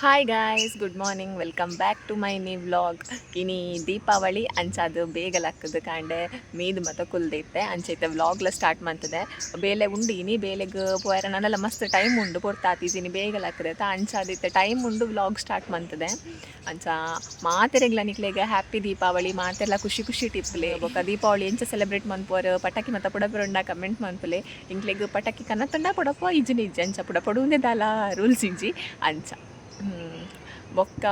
Hi guys, good morning, welcome back to my new vlog. ಇನಿ ದೀಪಾವಳಿ ಅಂಚಾದು ಬೇಗಲಾಗ್ತದೆ ಕಾಂಡೆ ಮೀದು ಮತ್ತು ಕುಲ್ದೈತೆ ಅಂಚೈತೆ ವ್ಲಾಗ್ಲ start ಮಾಡ್ತದೆ. ಬೇಲೆ ಉಂಡು ಇನಿ ಬೇಲೆಗೆ ಪೋಯರ ನನ್ನೆಲ್ಲ ಮಸ್ತ್ ಟೈಮ್ ಉಂಡು ಪೊರ್ತಾತಿದ್ದೀನಿ ಬೇಗಲಾಗ್ತದೆ ಅಂಚಾದಿತ್ತೆ ಟೈಮ್ ಉಂಡು ವ್ಲಾಗ್ ಸ್ಟಾರ್ಟ್ ಮಾಡ್ತದೆ. ಅಂಚ ಮಾತೆರೆಗ್ಲ ನಿಕ್ಲೆಗೆ ಹ್ಯಾಪಿ ದೀಪಾವಳಿ ಮಾತೆಲ್ಲ ಖುಷಿ ಖುಷಿ ಟಿಪ್ಲೆ ಬೊಕ್ಕ ದೀಪಾವಳಿ ಎಂಚ ಸೆಲೆಬ್ರೇಟ್ ಮನ್ಪೋರು ಪಟಾಕಿ ಮತ್ತು ಪುಡಪುರಂಡ ಕಮೆಂಟ್ ಮನ್ಪುಲೆ ಇಂಕ್ಲೆಗ್ ಪಟಾಕಿ ಕನ್ನತ್ತಂಡ ಪುಡಪ ಇಜ್ಜಿನ ಇಜ್ಜಿ ಅಂಚ ಪುಡ ಪಡುವುದೇ ದಾಲ ರೂಲ್ಸ್ ಇಜ್ಜಿ ಅಂಚ ಬೊಕ್ಕ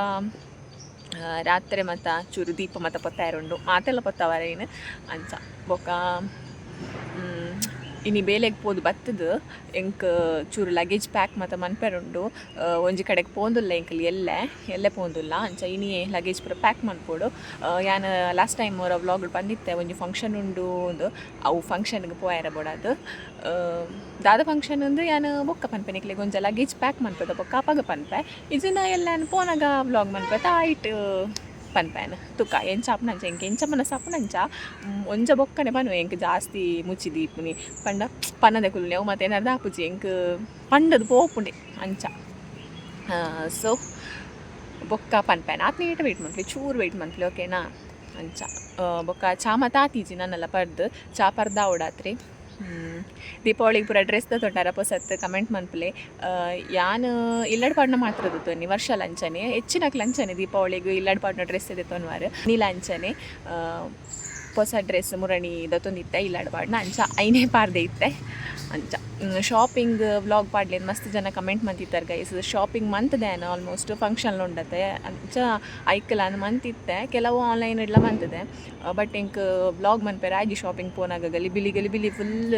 ರಾತ್ರಿ ಮತ್ತು ಚೂರು ದೀಪ ಮತ್ತು ಪೊತ್ತಾಯರುಂಡು ಮಾತೆಲ್ಲ ಪೊತ್ತವರ ಏನು ಅಂಚ ಬೊಕ್ಕ ಇನಿ ಬೇಲೆಗೆ ಪೋದು ಬತ್ತದು ಎಂಕ್ ಚೂರು ಲಗೇಜ್ ಪ್ಯಾಕ್ ಮತ್ತು ಮನ್ಪೆರುಂಡು. ಒಂಜಿ ಕಡೆಗೆ ಪೋಂದುಲ್ಲ ಎಂಕಲ್ಲಿ ಎಲ್ಲೇ ಪೋಂದುಲ್ಲ ಅಂಚ ಇನಿ ಲಗೇಜ್ ಪೂರ ಪ್ಯಾಕ್ ಮನ್ಪೋಡು. ಯಾನು ಲಾಸ್ಟ್ ಟೈಮ್ ಅವರ ವ್ಲಾಗ್ ಬಂದಿತ್ತೆ ಒಂಜಿ ಫಂಕ್ಷನ್ ಉಂಡು ಒಂದು ಅವು ಫಂಕ್ಷನ್ಗೆ ಪೋಯರ ಬೋಡದು ದಾದ ಫಂಕ್ಷನ್ ಒಂದು ಯಾನು ಬೊಕ್ಕ ಪನ್ಪೆ ನಿಕ್ಲೆಗೆ ಒಂಜ ಲಗೇಜ್ ಪ್ಯಾಕ್ ಮನ್ಪದ ಬೊಕ್ಕ ಅಪಗ ಪನ್ಪೆ ಇದನ್ನ ಎಲ್ಲ ಪೋನಾಗ ವ್ಲಾಗ್ ಮನ್ಪೆ ತಾಯಿಟ್ಟು ಪನ್ಪೇನು ತುಕ ಎಂಚ ಅಪ್ಪನಂಚ ಎಂಕ ಎಂಚ ಮನಸ್ಸು ಅಪ್ಪನಂಚ ಒಂಜ ಬೊಕ್ಕನೆ ಪನ್ವೆ ಎಂಕ್ ಜಾಸ್ತಿ ಮುಚ್ಚಿದಿ ಪುನಿ ಪಂಡ ಪನ್ನದ ಕುಲ್ನೆವು ಮತ್ತು ಏನಾರ್ದು ಆಪುಜಿ ಎಂಕ್ ಪಂಡದು ಪೋಪುಂಡೆ ಅಂಚ. ಸೊ ಬೊಕ್ಕ ಪನ್ಪೇನು ಆತ್ ನೀಟ ವೆಯ್ಟ್ ಮನ್ಪ್ಲಿ ಚೂರು ವೆಯ್ಟ್ ಮನ್ಪ್ಲಿ ಓಕೆನಾ ಅಂಚ. ಬೊಕ್ಕ ಚಾ ಮತ್ತು ಆತೀಜಿ ನನ್ನೆಲ್ಲ ಪರ್ದು ಚಾ ಪರ್ದ ಓಡಾತ್ರಿ. ದೀಪಾವಳಿಗೆ ಪೂರ ಡ್ರೆಸ್ದ ತೊಟ್ಟಾರ ಪೊಸತ್ ಕಮೆಂಟ್ ಮನ್ಪುಲೆ ಯಾನು ಇಲ್ಲಡ್ ಪಾಡ್ನ ಮಾತ್ರ ದೊತ್ತೊನ್ನಿ ವರ್ಷ ಲಂಚನೆ ಹೆಚ್ಚಿನಕ್ ಲಂಚನೆ ದೀಪಾವಳಿಗೆ ಇಲ್ಲಡ್ ಪಾಡ್ನ ಡ್ರೆಸ್ ದೊತ್ತೊನ್ವಾರು ನೀ ಲಂಚನೆ ಹೊಸ ಡ್ರೆಸ್ ಮುರಣಿ ದತ್ತೊಂದಿತ್ತೆ ಇಲ್ಲಡ್ ಪಾಡ್ನ ಅಂಚ ಐನೇ ಪಾರ್ದೆ ಇತ್ತೆ ಅಂಚ. ಶಾಪಿಂಗ್ ವ್ಲಾಗ್ ಪಾಡ್ಲೇನು ಮಸ್ತ್ ಜನ ಕಮೆಂಟ್ ಮಂತಿತ್ತಾರೆ ಗೈಸ್. ಶಾಪಿಂಗ್ ಮಂತದೇನು ಆಲ್ಮೋಸ್ಟ್ ಫಂಕ್ಷನ್ ಉಂಡತೆ ಅಂಚ ಐಕಲ್ ಅನ್ನು ಮಂತಿತ್ತೆ ಕೆಲವು ಆನ್ಲೈನ್ ಇಡ್ಲ ಮಂತದೆ. ಬಟ್ ಎಂಕ್ ವ್ಲಾಗ್ ಮನ್ಪೇರ ಆಗಿ ಶಾಪಿಂಗ್ ಪೋನಾಗ ಗಲಿಬಿಲಿ ಫುಲ್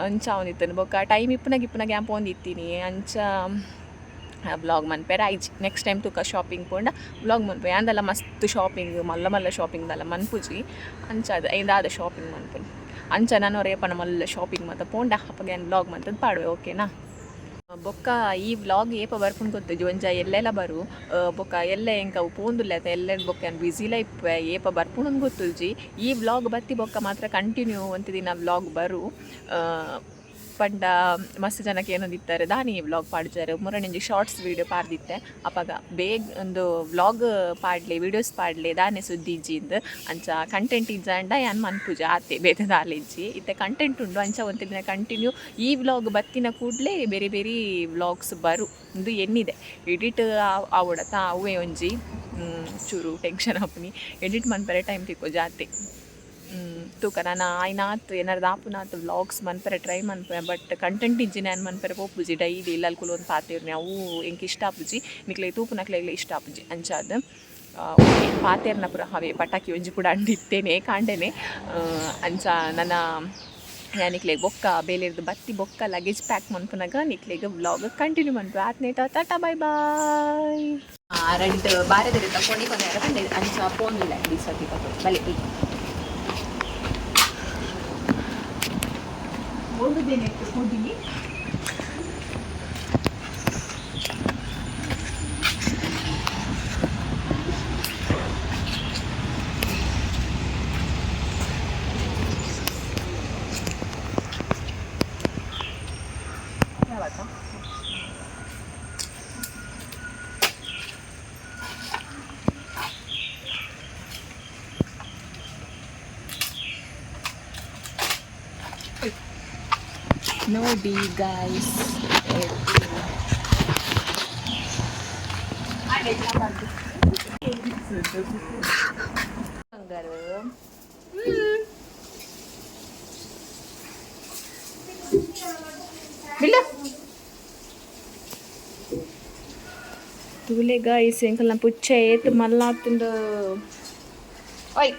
ಅಂಚ ಅವನಿತ್ತನು ಬೊಕ್ಕ ಟೈಮ್ ಇಪ್ಪನಾಗ ಯಾನ್ ಪೋಂದಿತ್ತೀನಿ ಅಂಚ ವ್ಲಾಗ್ ಮನ್ಪೇರ ಆಯ್ಜಿ. ನೆಕ್ಸ್ಟ್ ಟೈಮ್ ತುಕ ಶಾಪಿಂಗ್ ಪೋಂಡ ವ್ಲಾಗ್ ಮನ್ಪೆ ಅಂದೆಲ್ಲ ಮಸ್ತ್ ಶಾಪಿಂಗ್ ಮಲ್ಲ ಶಾಪಿಂಗ್ದೆಲ್ಲ ಮನ್ಪುಜಿ ಅಂಚ ಐದಾದ ಶಾಪಿಂಗ್ ಮನ್ಪುನಿ ಅಂಚ ನಾನು ರೇಪನ ಮಲ್ಲ ಶಾಪಿಂಗ್ ಮತ್ತು ಪೋಂಡ ಅಪ್ಪಗೆ ವ್ಲಾಗ್ ಮಂತದ್ದು ಪಾಡುವೆ ಓಕೆನಾ. ಬೊಕ್ಕ ಈ ವ್ಲಾಗ್ ಏಪ ಬರ್ಪುಂಡು ಗೊತ್ತುಜಿ ಒಂಜ ಎಲ್ಲೆಲ್ಲ ಬರು ಬೊಕ್ಕ ಎಲ್ಲೆ ಎಂಕ ಅವು ಪೋಂದುಲ್ಲ ಎಲ್ಲೆ ಬೊಕ್ಕ ಬ್ಯುಸಿಲ ಇಪ್ಪೆ ಏಪ ಬರ್ಪುಂಡು ಗೊತ್ತುಜಿ. ಈ ವ್ಲಾಗ್ ಬತ್ತಿ ಬೊಕ್ಕ ಮಾತ್ರ ಕಂಟಿನ್ಯೂ ಒಂದು ದಿನ ವ್ಲಾಗ್ ಬರು ಪಂಡ ಮಸ್ತ್ ಜನಕ್ಕೆ ಏನೊಂದಿತ್ತಾರೆ ದಾನಿ ವ್ಲಾಗ್ ಪಾಡ್ಜಾರು ಮುರಣೆಂಜಿ ಶಾರ್ಟ್ಸ್ ವೀಡಿಯೋ ಪಾಡ್ದಿತ್ತೆ ಅಪಗ ಬೇಗ ಒಂದು ವ್ಲಾಗ್ ಪಾಡ್ಲೆ ವೀಡಿಯೋಸ್ ಪಾಡ್ಲೆ ದಾನೆ ಸುದ್ದಿ ಇಜ್ಜಿಂದು ಅಂಚ ಕಂಟೆಂಟ್ ಇಜ್ಜಂಡ ಯಾನ್ ಮನ್ಪುಜ ಆತೆ ಬೇತೆ ದಾಲೆಜ್ಜಿ ಇತ್ತೆ ಕಂಟೆಂಟ್ ಉಂಡು ಅಂಚ ಒಂದು ದಿನ ಕಂಟಿನ್ಯೂ ಈ ವ್ಲಾಗ್ ಬತ್ತಿನ ಕೂಡಲೇ ಬೇರೆ ಬೇರೆ ವ್ಲಾಗ್ಸ್ ಬರು ಇದು ಎನ್ನಿದೆ ಎಡಿಟ್ ಆವಡತ ಅವೇ ಒಂಜಿ ಚೂರು ಟೆನ್ಷನ್ ಆಪುನಿ ಎಡಿಟ್ ಮನ್ಪರೆ ಟೈಮ್ ತಿಕ್ಕೋ ಜಾತೆ ತೂಕ ನಾನು ಆಯ್ನಾತ್ ಏನಾರ್ದು ಆಪುನಾತ್ ವ್ಲಾಗ್ಸ್ ಮನ್ಪರೆ ಟ್ರೈ ಮನ್ಪೆ ಬಟ್ ಕಂಟೆಂಟ್ ಇಜ್ಜಿ ನಾನು ಮನ್ಪರೆ ಪೋಪುಜಿ ಡೈಲಿ ಇಲ್ಲಲ್ಲಿ ಕುಲೊಂದು ಪಾತೇರ್ನಿ ಅವು ಎಂಕ್ ಇಷ್ಟ ಆಪುಜಿ ನಿಕ್ಲೆ ತೂಪುನಕ್ಲೆಗ್ಲೆ ಇಷ್ಟ ಆಪುಜಿ ಅಂಚಾದ ಪಾತೇರ್ನ ಪುರ ಹವೆ ಪಟಾಕಿ ಒಂಜಿ ಕೂಡ ಅಂಡಿತ್ತೇನೆ ಕಾಂಡೆನೆ ಅಂಚ ನನ್ನ ನಿಕ್ಲೆಗೆ ಬೊಕ್ಕ ಬೇಲೆರ್ದು ಬತ್ತಿ ಬೊಕ್ಕ ಲಗೇಜ್ ಪ್ಯಾಕ್ ಮನ್ಪುನಾಗ ನಿಕ್ಲೆಗೆ ವ್ಲಾಗ್ ಕಂಟಿನ್ಯೂ ಮನ್ಪು ಆತ್ನೇಟ ಟಾಟಾ ಬಾಯ್ ಬಾಯ್. ರೆಡ್ ಬಾರದಿರಿ ತಗೊಂಡು ಕೊನೆ ಅಂಚ ಪೋಂದಿಲ್ಲ ಈ ಸತಿ ಬಲೆ ಓದುದೇನೆ ಕೊಡಿ ನೋಡಿ ಗೈಸ್ ತೂಲೆ ಗೈಸ್ ಎಂಕಲ್ನ ಪುಚ್ಚ ಏತ್ ಮಲ್ಲಾತುಂಡು ಓಯ್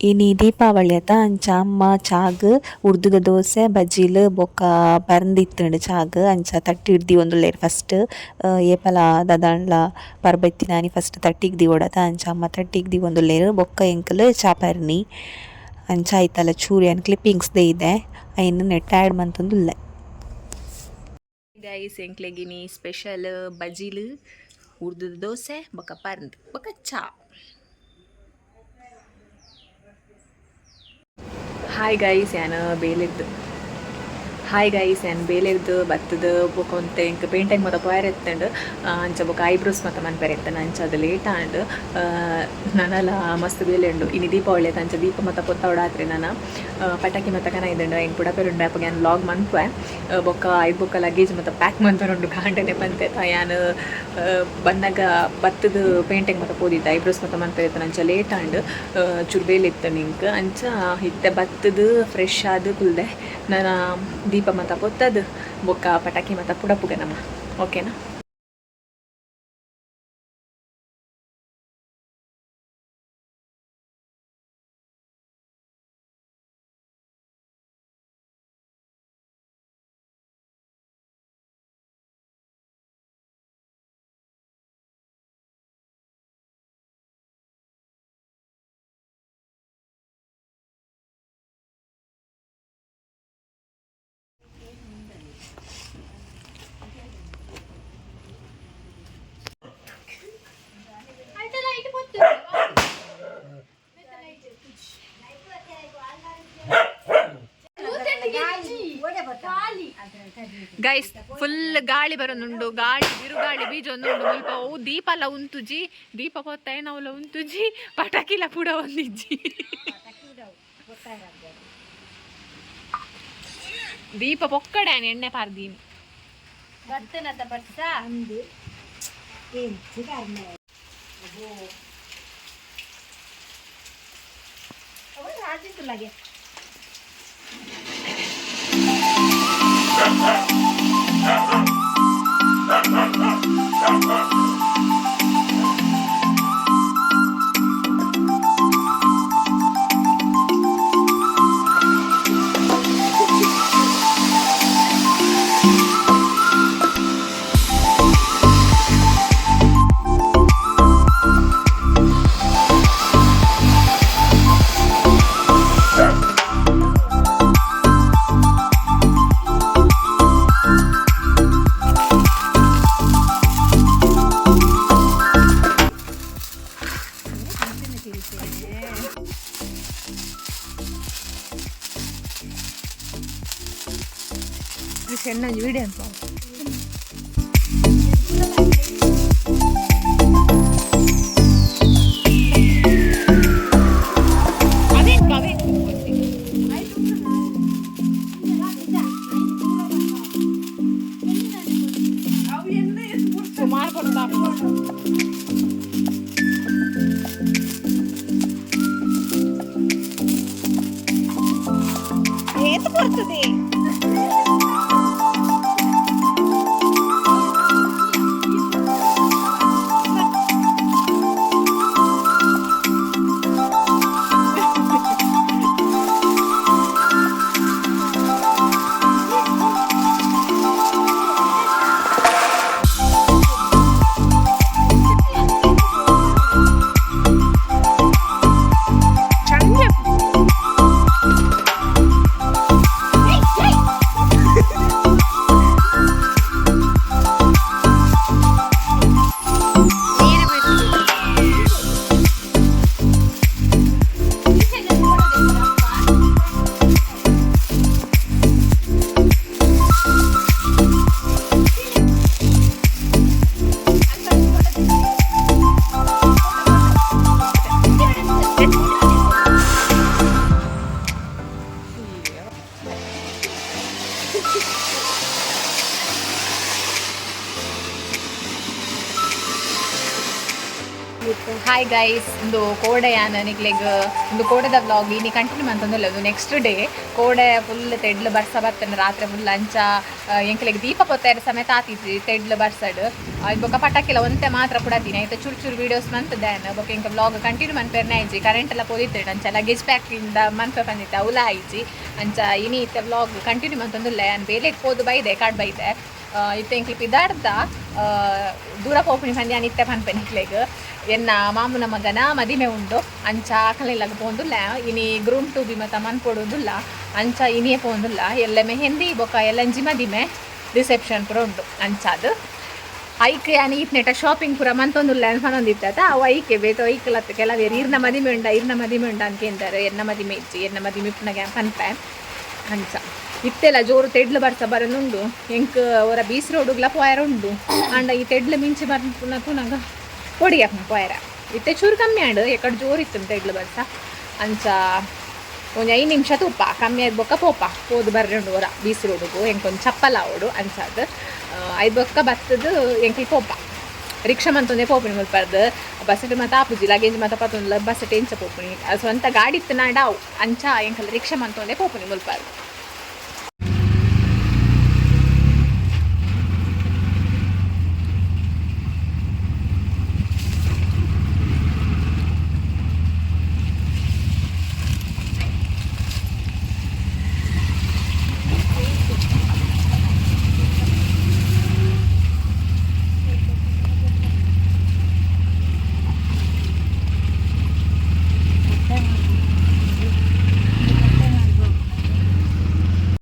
ಇನಿ ದೀಪಾವಳಿ ಅತ್ತ ಅಂಚ ಅಮ್ಮ ಚಾಗ್ ಉರ್ದುಗ ದೋಸೆ ಬಜ್ಜಿಲ್ ಬೊಕ್ಕ ಪರಂದಿತ್ತುಂಡು ಚಾಗ್ ಅಂಚ ತಟ್ಟಿ ಹಿಡ್ದಿ ಒಂದುಲ್ಲೇರ್ ಫಸ್ಟ್ ಏಪಲ ದಾದಾಂಡ್ಲ ಪರ್ಬೆತ್ತಿನಾನಿ ಫಸ್ಟ್ ತಟ್ಟಿಗ್ ದಿ ಓಡತ ಅಂಚ ಅಮ್ಮ ತಟ್ಟಿಗ್ ದಿ ಒಂದುಲ್ಲೇರ್ ಬೊಕ್ಕ ಎಂಕಲ್ ಚಾ ಪರ್ನಿ ಅಂಚ ಐತಲ್ಲ ಚೂರು ಏನು ಕ್ಲಿಪ್ಪಿಂಗ್ಸ್ ದೇ ಇದೆ ಐನ್ ನೆಟ್ ಆ್ಯಡ್ ಮಂತೊಂದುಲ್ಲೆ. ಗೈಸ್ ಎಂಕ್ಲೆಗಿನಿ ಸ್ಪೆಷಲ್ ಬಜ್ಜಿಲ್ ಉರ್ದುದ ದೋಸೆ ಬೊಕ್ಕ ಪರಂದ್ ಬೊಕ್ಕ ಚಾ. ಹಾಯ್ ಗೈಸ್ ಯಾನು ಬೇಲೆದ್ದು ಹಾಯ್ ಗೈಸ್ ಏನು ಬೇಲೆದು ಬತ್ತದ ಬೊಕೊಂತೆ ಇಂಕ ಪೇಂಟಿಂಗ್ ಮತ್ತು ಪೋಯರ್ ಎತ್ತಂಡು ಅಂಚ ಬೊಕ ಐಬ್ರೋಸ್ ಮತ್ತು ಮನ್ಪೆರೆ ಎತ್ತನ ಅಂಚ ಅದು ಲೇಟ್ ಆಂಡ್ ನನಲ ಮಸ್ತ್ ಬೇಲೆಂಡು ಇನ್ನು ದೀಪಾವಳಿ ಅಂಚ ದೀಪ ಮತ್ತು ಪೊತ್ತವಡಾತ್ರಿ ನಾನು ಪಟಾಕಿ ಮತ್ತು ಕನ ಇದ್ದಂಡು ಏನು ಪುಡ ಪೆರುಂಡು ಅಪ್ಪ ನಾನು ವ್ಲಾಗ್ ಮನ್ಪೆ ಬೊಕ್ಕ ಬೊಕ್ಕ ಲಗೇಜ್ ಮತ್ತು ಪ್ಯಾಕ್ ಮನ್ಪೆರುಂಡು ಕಾಂಟನೆ ಬಂತೆ ಯಾನು ಬಂದಾಗ ಬತ್ತದ ಪೇಂಟಿಂಗ್ ಮತ್ತು ಪೋದಿದ್ದ ಐಬ್ರೋಸ್ ಮತ್ತು ಮನ್ಪೆರೆ ಎತ್ತನ ಅಂಚ ಲೇಟ್ ಆಂಡ್ ಚೂರು ಬೇಲೆ ಇತ್ತು ನಿಂಗೆ ಅಂಚ ಇತ್ತೆ ಬತ್ತದ ಫ್ರೆಶ್ ಆದ ಕುಲ್ದೆ ನಾನು ದೀಪ ಮತ್ತು ಪೊತ್ತದು ಬೊಕ್ಕ ಪಟಾಕಿ ಮತ್ತು ಪುಡ ನಮ್ಮ ಓಕೆನಾ. ಗೈಸ್ ಫುಲ್ ಗಾಳಿ ಬರೋನುಂಡು, ಗಾಳಿ ಬಿರುಗಾಳಿ ಬೀಜೊಂದುಂಡು ಮುಲ್ಪ ಅವು ದೀಪಲ ಉಂತುಜಿ, ದೀಪ ಪೊತ್ತಾಯಿನವುಲ ಉಂತುಜಿ, ಪಟಾಕಿಲ ಪೂಡ ಒಂದಿಜ್ಜಿ. ದೀಪ ಪೊಕ್ಕಡೆ ಎಣ್ಣೆ ಪಾರ್ದೀನಿ ಚೆನ್ನಂಜಿ ವಿಡಿಯೋ ಅಂತ ಸುಮಾರು ಕೊಡ್ತಾರೆ ಏತು ಬರ್ತದೆ ಹಾಯ್ ಗೈಸ್ ಒಂದು ಕೋಡೆಯಾನ ನಿಕ್ಲೆಗ್ ಒಂದು ಕೋಡೆದ ವ್ಲಾಗ್ ಇನಿ ಕಂಟಿನ್ಯೂ ಅಂತಂದಿಲ್ಲ ಅದು ನೆಕ್ಸ್ಟ್ ಡೇ ಕೋಡೆ ಫುಲ್ ತೆಡ್ಲು ಬರ್ಸ ಬರ್ತೇನೆ ರಾತ್ರಿ ಫುಲ್ ಅಂಚ ಎಂಕ್ಲೆಗ್ ದೀಪ ಪೊತ್ತಾಯಿರ ಸಮೇತ ಆತಿದ್ರಿ ತೆಡ್ಲು ಬರ್ಸಡ್ ಬೊಕ್ಕ ಪಟಾಕಿಲ್ಲ ಒಂತೆ ಮಾತ್ರ ಕೊಡತೀನಿ ಆಯ್ತು ಚೂರು ವೀಡಿಯೋಸ್ ಮಂತದ್ದೇನೆ ಬೊಕ್ಕ ಇಂಕ ವ್ಲಾಗ್ ಕಂಟಿನ್ಯೂ ಮನ್ಪೇರ್ನೆ ಆಯ್ಜಿ ಕರೆಂಟ್ ಎಲ್ಲ ಪೋದಿತ್ತೇನೆ ಅಂಚ ಲಗೇಜ್ ಪ್ಯಾಕಿಂದ ಮನ್ಪೆ ಬಂದಿತ್ತೆ ಅವಲ ಆಯ್ಜಿ ಅಂಚ ಇನಿ ಇತ್ತೆ ವ್ಲಾಗ್ ಕಂಟಿನ್ಯೂ ಮಂತಂದಿಲ್ಲ ನಾನು ಬೇಲೆಗೆ ಹೋದು ಬೈದೆ ಕಾಡ್ ಬೈದೆ ಇತ್ತೆ ಎಂಕ್ಲಿಪ್ ಇದಾರ್ದ ದೂರ ಪೋಪುನಿ ಪಂದ್ಯ ನಿತ್ಯ ಪನ್ಪೆನ್ ಇಕ್ಲೆಗ್ ಎನ್ನ ಮಾಮುನ ಮಗನ ಮದಿಮೆ ಉಂಡು ಅಂಚ ಆಕಲೆಲ್ಲ ಪೋಂದುಲ್ಲ ಇನಿ ಗ್ರೂಮ್ ಟು ಬಿ ಮತ್ತ ಮನ್ಪೊಡುದಿಲ್ಲ ಅಂಚ ಇನಿಯೇ ಪೋಂದುಲ್ಲ ಎಲ್ಲ ಮೆಹಂದಿ ಬೊಕ್ಕ ಎಲ್ಲಂಜಿ ಮದಿಮೆ ರಿಸೆಪ್ಷನ್ ಪೂರ ಉಂಡು ಅಂಚಾದು ಐಕೆ ಯಾನಿ ಇತ್ನೆಟ ಶಾಪಿಂಗ್ ಪೂರ ಮಂತೊಂದುಲ್ಲ ಅನ್ಪನೊಂದಿತ್ತ ಅವು ಐಕೆ ಬೇತು ಐಕಲತ್ತು ಕೆಲವೇರು ಇರ್ನ ಮದಿಮೆ ಉಂಡ ಅನ್ಕೇಂತಾರೆ ಎನ್ನ ಮದಿಮೆ ಇಜ್ಜಿ ಎನ್ನ ಮದಿಮೆ ಇಪ್ಪುನಗೆ ಪನ್ಪೆ ಅಂಚ ಇತ್ತೆಲ್ಲ ಜೋರು ತೆಡ್ಲು ಬರ್ತಾ ಬರೋದುಂಡು ಎಂಕ್ ಅವರ ಬೀಸ್ ರೋಡುಗ್ಲ ಪೋಯರ ಉಂಡು ಅಂಡ ಈ ತೆಡ್ಲು ಮಿಂಚಿ ಬರ್ತು ನಂಗೆ ಒಡಿಯಪ್ಪ ಪೋಯರ ಇತ್ತೆ ಚೂರು ಕಮ್ಮಿ ಆಡು ಎಕಡೆ ಜೋರು ಇತ್ತು ತೆಡ್ಲು ಬರ್ತಾ ಅಂಚ ಒಂದು 5 ನಿಮಿಷ ತುಪ್ಪ ಕಮ್ಮಿ ಆಯ್ತು ಬೊಕ್ಕ ಪೋಪ ಹೋದು ಬರ್ರಿ ಉಂಡು ಅವರ ಬೀಸ್ ರೋಡುಗು ಎಂಕೊಂದು ಚಪ್ಪಲ ಅವಡು ಅಂಚಾದ ಐದು ಬೊಕ್ಕ ಬತ್ತದು ಎಂಕಿ ಪೋಪ ರಿಕ್ಷಾ ಮಂತೊಂದೇ ಪೋಪುನಿ ಮುಲ್ಪರ್ದು ಬಸ್ಸಟ್ ಮತ್ತು ಆಪುಜಿ ಲಗೇಜ್ ಮತ್ತು ಪತ್ತೊಂದು ಬಸ್ಸಟ್ ಎಂಚ ಪೋಪುನಿ ಸ್ವಂತ ಗಾಡಿ ಇತ್ತು ನಾಡಾವು ಅಂಚ ಎಂಕಲ್ಲ ರಿಕ್ಷಾ ಮಂತೊಂದೇ ಪೋಪುನಿ ಮುಲ್ಪರ್ದು